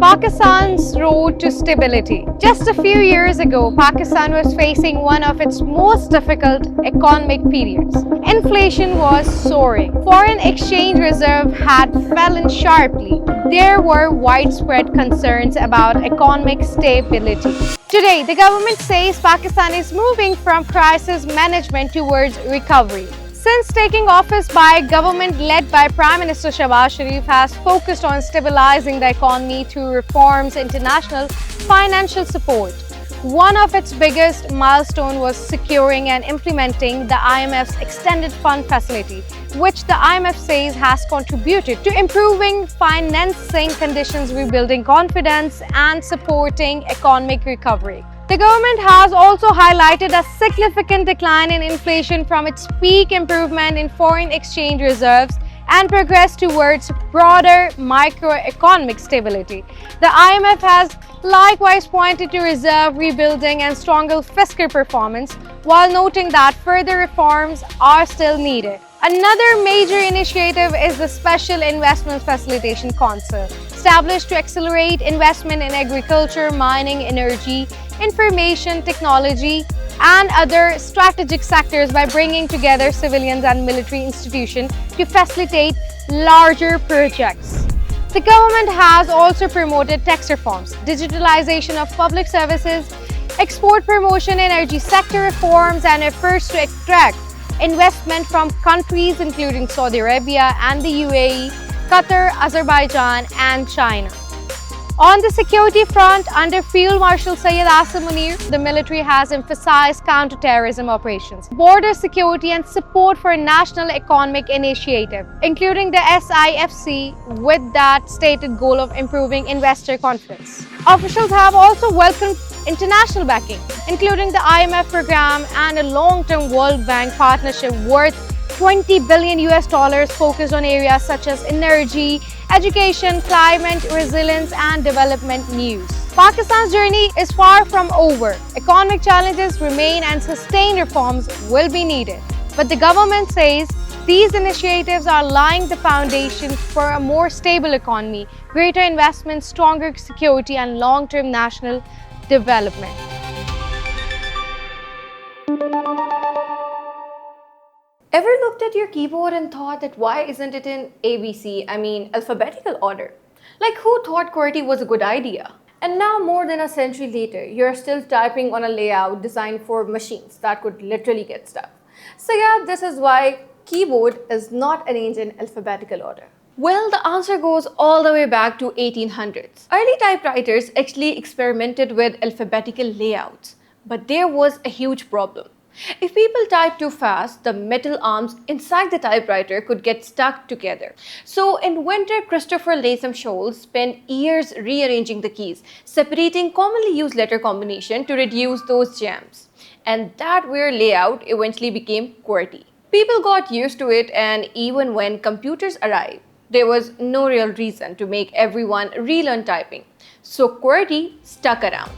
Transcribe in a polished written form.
Pakistan's road to stability. Just a few years ago, Pakistan was facing one of its most difficult economic periods. Inflation was soaring. Foreign exchange reserve had fallen sharply. There were widespread concerns about economic stability. Today, the government says Pakistan is moving from crisis management towards recovery. Since taking office by government led by Prime Minister Shahbaz Sharif has focused on stabilizing the economy through reforms, international financial support. One of its biggest milestones was securing and implementing the IMF's Extended Fund Facility, which the IMF says has contributed to improving financing conditions, rebuilding confidence, and supporting economic recovery. The government has also highlighted a significant decline in inflation from its peak, improvement in foreign exchange reserves, and progress towards broader microeconomic stability. The IMF has likewise pointed to reserve rebuilding and stronger fiscal performance, while noting that further reforms are still needed. Another major initiative is the Special Investment Facilitation Council, established to accelerate investment in agriculture, mining, energy, information technology, and other strategic sectors by bringing together civilians and military institutions to facilitate larger projects. The government has also promoted tax reforms, digitalization of public services, export promotion, energy sector reforms, and efforts to attract investment from countries including Saudi Arabia and the UAE, Qatar, Azerbaijan, and China. On the security front, under Field Marshal Syed Asim Munir, the military has emphasized counter-terrorism operations, border security, and support for a national economic initiative, including the SIFC, with that stated goal of improving investor confidence. Officials have also welcomed international backing, including the IMF program and a long-term World Bank partnership worth $20 billion focused on areas such as energy, education, climate, resilience, and development news. Pakistan's journey is far from over. Economic challenges remain and sustained reforms will be needed. But the government says these initiatives are laying the foundation for a more stable economy, greater investment, stronger security, and long-term national development. Ever looked at your keyboard and thought that why isn't it in alphabetical order? Like, who thought QWERTY was a good idea? And now, more than a century later, you're still typing on a layout designed for machines that could literally get stuck. So yeah, this is why keyboard is not arranged in alphabetical order. Well, the answer goes all the way back to 1800s. Early typewriters actually experimented with alphabetical layouts, but there was a huge problem. If people typed too fast, the metal arms inside the typewriter could get stuck together. So inventor Christopher Latham Scholes spent years rearranging the keys, separating commonly used letter combination to reduce those jams. And that weird layout eventually became QWERTY. People got used to it, and even when computers arrived, there was no real reason to make everyone relearn typing. So QWERTY stuck around.